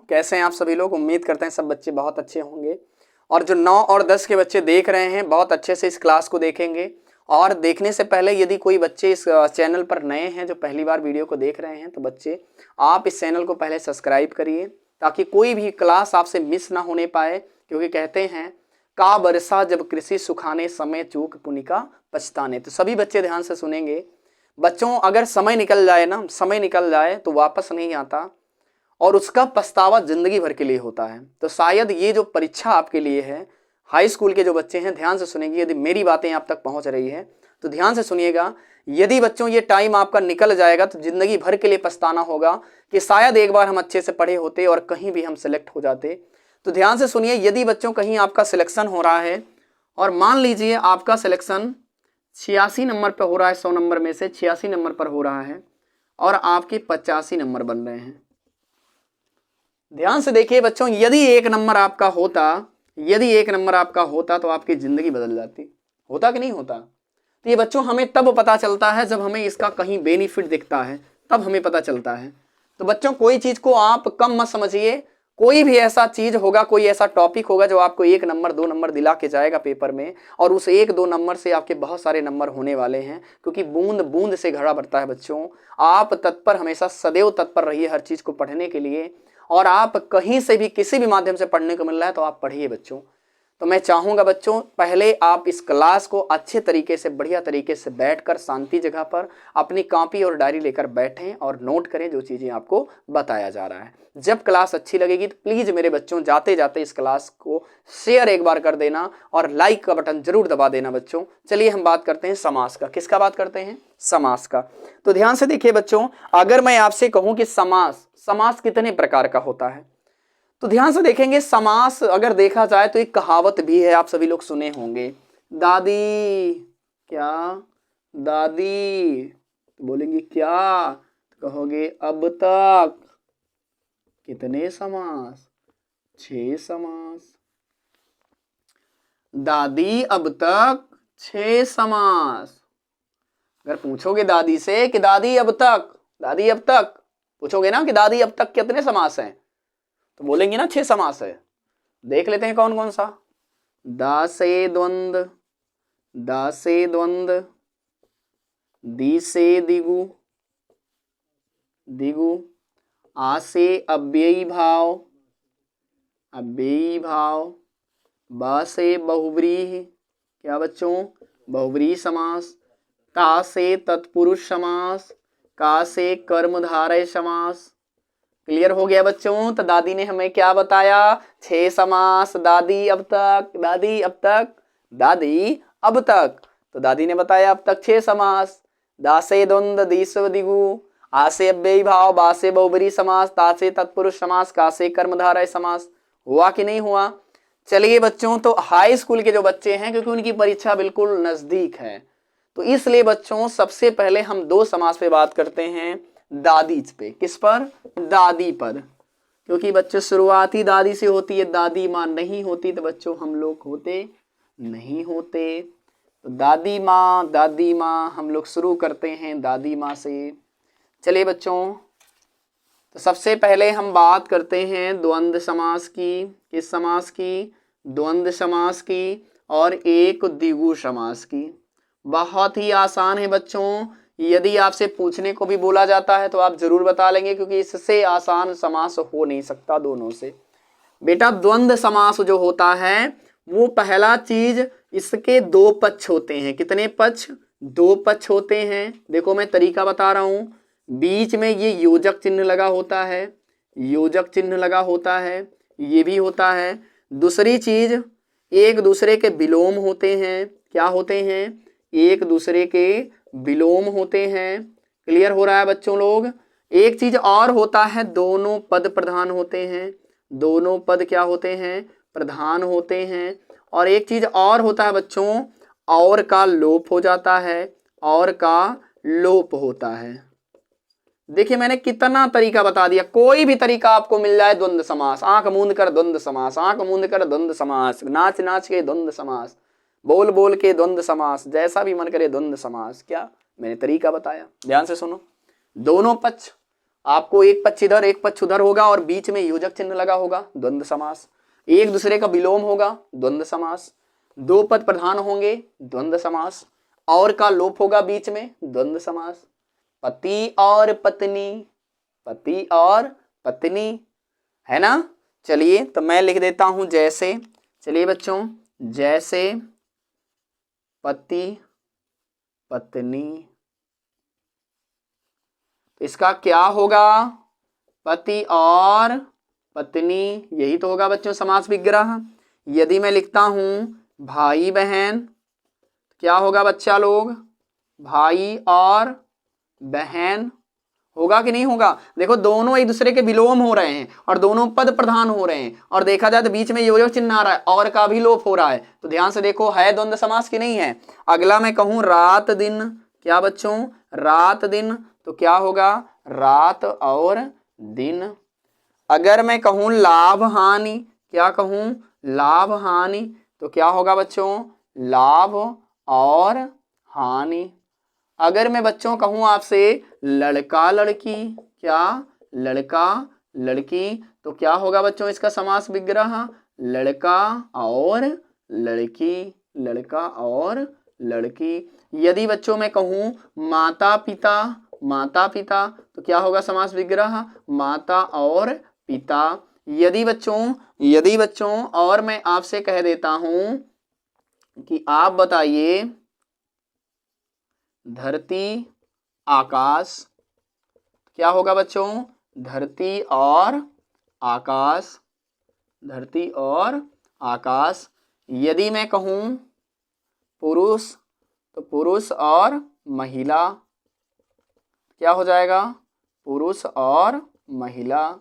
कैसे हैं आप सभी लोग। उम्मीद करते हैं सब बच्चे बहुत अच्छे होंगे और जो 9 और 10 के बच्चे देख रहे हैं बहुत अच्छे से इस क्लास को देखेंगे। और देखने से पहले यदि कोई बच्चे इस चैनल पर नए हैं, जो पहली बार वीडियो को देख रहे हैं, तो बच्चे आप इस चैनल को पहले सब्सक्राइब करिए ताकि कोई भी क्लास आपसे मिस ना होने पाए। क्योंकि कहते हैं का बरसा जब कृषि सुखाने, समय चूक पुनिका पछताने। तो सभी बच्चे ध्यान से सुनेंगे। बच्चों, अगर समय निकल जाए ना, समय निकल जाए तो वापस नहीं आता और उसका पछतावा जिंदगी भर के लिए होता है। तो शायद ये जो परीक्षा आपके लिए है, हाई स्कूल के जो बच्चे हैं ध्यान से सुनेंगे। यदि मेरी बातें आप तक पहुंच रही है तो ध्यान से सुनिएगा। यदि बच्चों ये टाइम आपका निकल जाएगा तो जिंदगी भर के लिए पछताना होगा कि शायद एक बार हम अच्छे से पढ़े होते और कहीं भी हम सिलेक्ट हो जाते। तो ध्यान से सुनिए, यदि बच्चों कहीं आपका सिलेक्शन हो रहा है और मान लीजिए आपका सिलेक्शन 86 नंबर पर हो रहा है, 100 नंबर में से 86 नंबर पर हो रहा है और आपके 85 नंबर बन रहे हैं। ध्यान से देखिए बच्चों, यदि एक नंबर आपका होता तो आपकी जिंदगी बदल जाती। होता कि नहीं होता? तो ये बच्चों हमें तब पता चलता है जब हमें इसका कहीं बेनिफिट दिखता है, तब हमें पता चलता है। तो बच्चों कोई चीज को आप कम मत समझिए। कोई भी ऐसा चीज होगा, कोई ऐसा टॉपिक होगा जो आपको 1 नंबर 2 नंबर दिला के जाएगा पेपर में, और उस 1-2 नंबर से आपके बहुत सारे नंबर होने वाले हैं। क्योंकि बूंद बूंद से घड़ा भरता है बच्चों। आप तत्पर, हमेशा सदैव तत्पर रहिए हर चीज को पढ़ने के लिए। और आप कहीं से भी किसी भी माध्यम से पढ़ने को मिल रहा है तो आप पढ़िए बच्चों। तो मैं चाहूंगा बच्चों पहले आप इस क्लास को अच्छे तरीके से, बढ़िया तरीके से बैठकर शांति जगह पर अपनी कॉपी और डायरी लेकर बैठें और नोट करें जो चीजें आपको बताया जा रहा है। जब क्लास अच्छी लगेगी तो प्लीज मेरे बच्चों जाते जाते इस क्लास को शेयर एक बार कर देना और लाइक का बटन जरूर दबा देना बच्चों। चलिए हम बात करते हैं समास का। किसका बात करते हैं? समास का। तो ध्यान से देखिए बच्चों, अगर मैं आपसे कहूं कि समास कितने प्रकार का होता है तो ध्यान से देखेंगे। समास अगर देखा जाए तो एक कहावत भी है, आप सभी लोग सुने होंगे। दादी क्या, दादी तो बोलेंगे क्या, तो कहोगे अब तक कितने समास? 6 समास। दादी अब तक 6 समास। अगर पूछोगे दादी से कि दादी अब तक पूछोगे ना कि दादी अब तक कितने समास हैं, तो बोलेंगे ना 6 समास है। देख लेते हैं कौन कौन सा। दासे द्वंद, दासे द्वंद, दिसे दिगु, दिगु, आसे अव्ययी भाव, अव्ययी भाव, बासे बहुव्रीहि, क्या बच्चों? बहुव्रीहि समास। कासे तत्पुरुष समास, कासे कर्मधारय समास। क्लियर हो गया बच्चों? तो दादी ने हमें क्या बताया? 6 समास। दादी अब तक, दादी अब तक, दादी अब तक। तो दादी ने बताया अब तक 6 समास। दासे द्वंद, दिसे दिगु, आसे अव्ययी भाव, बासे बहुब्रीहि समास, तासे तत्पुरुष समास, कासे कर्मधारय समास। हुआ कि नहीं हुआ? चलिए बच्चों, तो हाई स्कूल के जो बच्चे हैं, क्योंकि उनकी परीक्षा बिल्कुल नजदीक है, तो इसलिए बच्चों सबसे पहले हम 2 समास पे बात करते हैं। दादीज पे। किस पर? दादी पर। क्योंकि बच्चों शुरुआत ही दादी से होती है। दादी माँ नहीं होती तो बच्चों हम लोग होते नहीं होते। तो दादी माँ हम लोग शुरू करते हैं दादी माँ से। चलिए बच्चों, तो सबसे पहले हम बात करते हैं द्वंद्व समास की। किस समास की? द्वंद्व समास की और एक द्विगु समास की। बहुत ही आसान है बच्चों। यदि आपसे पूछने को भी बोला जाता है तो आप जरूर बता लेंगे, क्योंकि इससे आसान समास हो नहीं सकता दोनों से। बेटा द्वंद्व समास जो होता है वो पहला चीज, इसके 2 पक्ष होते हैं। कितने पक्ष? 2 पक्ष होते हैं। देखो मैं तरीका बता रहा हूं। बीच में ये योजक चिन्ह लगा होता है, योजक चिन्ह लगा होता है, ये भी होता है। दूसरी चीज, एक दूसरे के विलोम होते हैं। क्या होते हैं? एक दूसरे के विलोम होते हैं। क्लियर हो रहा है बच्चों लोग? एक चीज और होता है, दोनों पद प्रधान होते हैं। दोनों पद क्या होते हैं? प्रधान होते हैं। और एक चीज और होता है बच्चों, और का लोप हो जाता है, और का लोप होता है। देखिए मैंने कितना तरीका बता दिया। कोई भी तरीका आपको मिल जाए द्वंद्व समास, आंख मूंद कर द्वंद्व समास, आंख मूंद कर द्वंद्व समास, नाच नाच के द्वंद्व समास, बोल बोल के द्वंद्व समास, जैसा भी मन करे द्वंद्व समास। क्या मैंने तरीका बताया? ध्यान से सुनो। दोनों पक्ष आपको एक पक्ष इधर एक पक्ष उधर होगा और बीच में योजक चिन्ह लगा होगा, द्वंद्व समास। एक दूसरे का विलोम होगा, द्वंद्व समास। दो पद प्रधान होंगे, द्वंद्व समास। और का लोप होगा बीच में, द्वंद्व समास। पति और पत्नी, पति और पत्नी, है ना। चलिए तो मैं लिख देता हूं जैसे, चलिए बच्चों, जैसे पति पत्नी, तो इसका क्या होगा, पति और पत्नी, यही तो होगा बच्चों समास विग्रह। यदि मैं लिखता हूं भाई बहन, क्या होगा बच्चा लोग, भाई और बहन, होगा कि नहीं होगा। देखो दोनों एक दूसरे के विलोम हो रहे हैं और दोनों पद प्रधान हो रहे हैं, और देखा जाए तो बीच में योजक चिन्ह आ रहा है और का भी लोप हो रहा है, तो ध्यान से देखो है द्वंद्व समास की नहीं है। अगला मैं कहूं रात दिन, क्या बच्चों, रात दिन, तो क्या होगा, रात और दिन। अगर मैं कहूं लाभ हानि, क्या कहूं, लाभ हानि, तो क्या होगा बच्चों, लाभ और हानि। अगर मैं बच्चों कहूं आपसे लड़का लड़की, क्या, लड़का लड़की, तो क्या होगा बच्चों इसका समास विग्रह, लड़का और लड़की, लड़का और लड़की। यदि बच्चों मैं कहूं माता पिता, माता पिता, तो क्या होगा समास विग्रह, माता और पिता। यदि बच्चों और मैं आपसे कह देता हूं कि आप बताइए धरती आकाश, क्या होगा बच्चों, धरती और आकाश, धरती और आकाश। यदि मैं कहूं पुरुष, तो पुरुष और महिला, क्या हो जाएगा, पुरुष और महिला।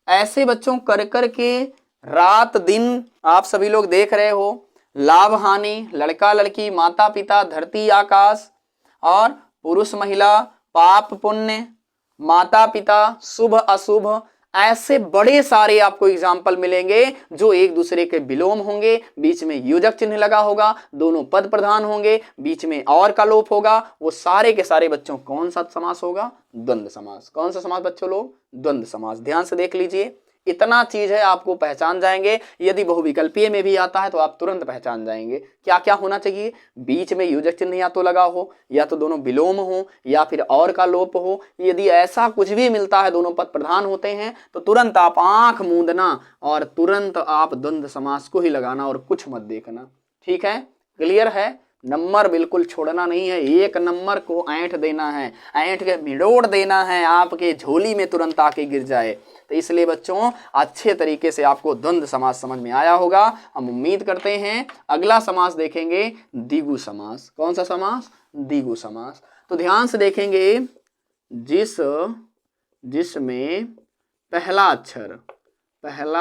ऐसे बच्चों कर कर के रात दिन आप सभी लोग देख रहे हो, लाभ हानि, लड़का लड़की, माता पिता, धरती आकाश और पुरुष महिला, पाप पुण्य, माता पिता, शुभ अशुभ, ऐसे बड़े सारे आपको एग्जाम्पल मिलेंगे जो एक दूसरे के विलोम होंगे, बीच में योजक चिन्ह लगा होगा, दोनों पद प्रधान होंगे, बीच में और का लोप होगा। वो सारे के सारे बच्चों कौन सा समास होगा, द्वंद्व समास। कौन सा समास बच्चों लोग, द्वंद्व समास। ध्यान से देख लीजिए, इतना चीज है आपको पहचान जाएंगे। यदि बहुविकल्पीय में भी आता है तो आप तुरंत पहचान जाएंगे क्या क्या होना चाहिए, बीच में योजक चिन्ह या तो लगा हो, या तो दोनों विलोम हो, या फिर और का लोप हो। यदि ऐसा कुछ भी मिलता है, दोनों पद प्रधान होते हैं, तो तुरंत आप आंख मूंदना और तुरंत आप द्वंद्व समास को ही लगाना और कुछ मत देखना। ठीक है, क्लियर है। नंबर बिल्कुल छोड़ना नहीं है, एक नंबर को ऐंठ देना है, ऐंठ के मिडोड़ देना है, आपके झोली में तुरंत आके गिर जाए। तो इसलिए बच्चों अच्छे तरीके से आपको द्वंद्व समास समझ में आया होगा, हम उम्मीद करते हैं। अगला समास देखेंगे द्विगु समास। कौन सा समास, द्विगु समास। तो ध्यान से देखेंगे, जिसमें पहला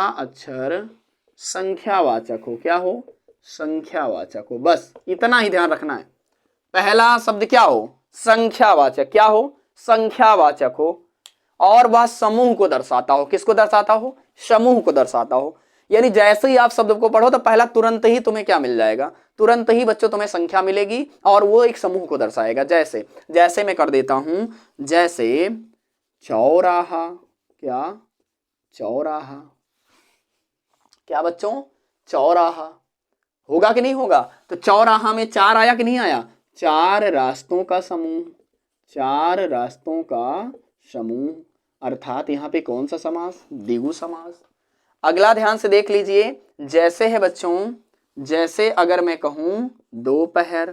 अक्षर संख्यावाचक हो, क्या हो, संख्यावाचक हो। बस इतना ही ध्यान रखना है, पहला शब्द क्या हो, संख्यावाचक, क्या हो, संख्यावाचक हो, और वह समूह को दर्शाता हो। किसको दर्शाता हो, समूह को दर्शाता हो। यानी जैसे ही आप शब्द को पढ़ो तो पहला तुरंत ही तुम्हें क्या मिल जाएगा, तुरंत ही बच्चों तुम्हें संख्या मिलेगी और वो एक समूह को दर्शाएगा। जैसे मैं कर देता हूं, जैसे चौराहा, क्या, चौराहा, क्या बच्चों, चौराहा, होगा कि नहीं होगा। तो चौराहा में चार आया कि नहीं आया, चार रास्तों का समूह, चार रास्तों का समूह, अर्थात यहाँ पे कौन सा समास, द्विगु समास। अगला ध्यान से देख लीजिए, जैसे है बच्चों, जैसे अगर मैं कहूं दोपहर,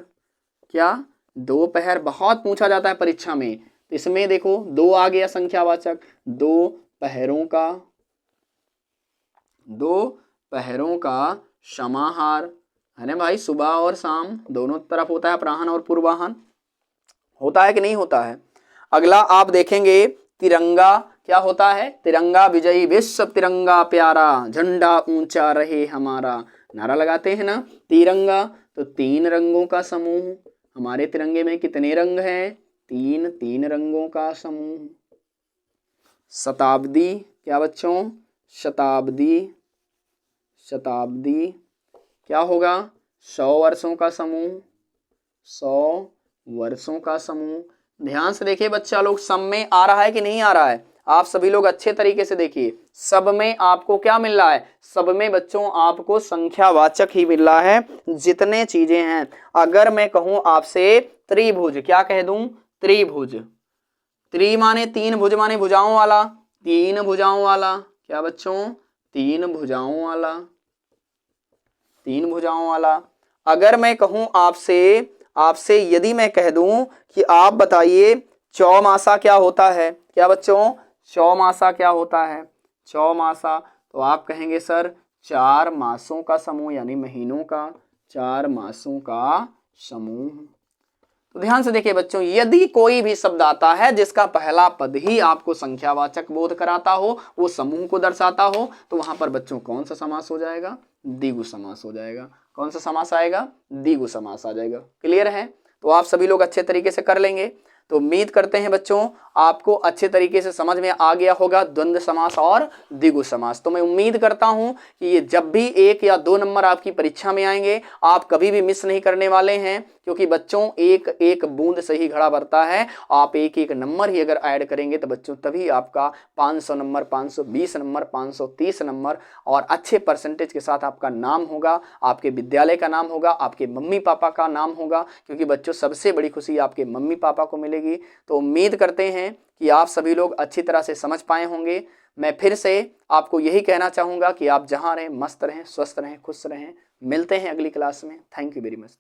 क्या, दोपहर बहुत पूछा जाता है परीक्षा में। तो इसमें देखो दो आ गया संख्यावाचक, दो पहरों का समाहार, है ना भाई। सुबह और शाम दोनों तरफ होता है, अपराह्न और पूर्वाह्न, होता है कि नहीं होता है। अगला आप देखेंगे तिरंगा, क्या होता है, तिरंगा विजयी विश्व तिरंगा प्यारा, झंडा ऊंचा रहे हमारा, नारा लगाते हैं ना। तिरंगा तो तीन रंगों का समूह, हमारे तिरंगे में कितने रंग हैं, तीन रंगों का समूह। शताब्दी, क्या बच्चों, शताब्दी क्या होगा, 100 वर्षों का समूह, 100 वर्षों का समूह। ध्यान से देखिए बच्चा लोग, सब में आ रहा है कि नहीं आ रहा है? आप सभी लोग अच्छे तरीके से देखिए, सब में आपको क्या मिल रहा है? सब में बच्चों आपको संख्यावाचक ही मिल रहा है, जितने चीजें हैं। अगर मैं कहूं आपसे त्रिभुज, क्या कह दूं? त्रिभुज। त्रि माने तीन, भुज माने भुजाओं वाला, तीन भुजाओं वाला। क्या बच्चों? तीन भुजाओं वाला, तीन भुजाओं वाला। अगर मैं कहूं आपसे यदि मैं कह दूं कि आप बताइए चौमासा क्या होता है? क्या बच्चों? चौमासा क्या होता है? चौमासा, तो आप कहेंगे सर 4 मासों का समूह, यानी महीनों का, 4 मासों का समूह। तो ध्यान से देखिए बच्चों, यदि कोई भी शब्द आता है जिसका पहला पद ही आपको संख्यावाचक बोध कराता हो, वो समूह को दर्शाता हो, तो वहां पर बच्चों कौन सा समास हो जाएगा? द्विगु समास हो जाएगा। कौन सा समास आएगा? द्विगु समास आ जाएगा। क्लियर है? तो आप सभी लोग अच्छे तरीके से कर लेंगे। तो उम्मीद करते हैं बच्चों आपको अच्छे तरीके से समझ में आ गया होगा द्वंद्व समास और द्विगु समास। तो मैं उम्मीद करता हूं कि ये जब भी 1 या 2 नंबर आपकी परीक्षा में आएंगे, आप कभी भी मिस नहीं करने वाले हैं, क्योंकि बच्चों एक एक बूंद से ही घड़ा भरता है। आप एक एक नंबर ही अगर ऐड करेंगे तो बच्चों तभी आपका 500 नंबर, 520 नंबर, 530 नंबर और अच्छे परसेंटेज के साथ आपका नाम होगा, आपके विद्यालय का नाम होगा, आपके मम्मी पापा का नाम होगा, क्योंकि बच्चों सबसे बड़ी खुशी आपके मम्मी पापा को मिलेगी। तो उम्मीद करते हैं कि आप सभी लोग अच्छी तरह से समझ पाए होंगे। मैं फिर से आपको यही कहना चाहूंगा कि आप जहां रहें मस्त रहें, स्वस्थ रहें, खुश रहें। मिलते हैं अगली क्लास में। Thank you very much.